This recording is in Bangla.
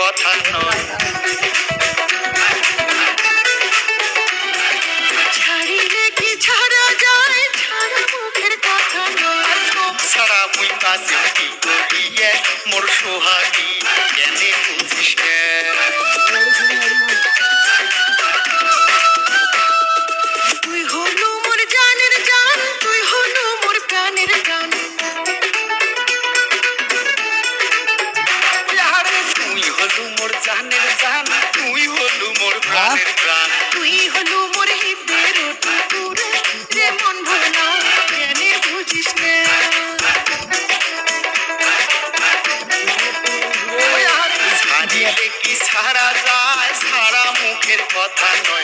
কথা নয়। ছাড়িলে কি ছাড়া যায়, ছাড়া মুখের কথা নয়। চোখ ছাড়া মুই বাঁচিম কি করিয়ে, মোর সোহাগী কেনে বুঝিস না। তুই হলু মোর জানের জান, তুই হলু মোর প্রাণের প্রাণ। তুই হলু মোর জানের জান, তুই হলু মোর প্রাণের প্রাণ। তুই হলু মোর হৃদয়ের টুকুর রে মন ভোলা, কেনে বুঝিস না। ছাড়িলে কি ছাড়া যায়, ছাড়া মুখের কথা নয়।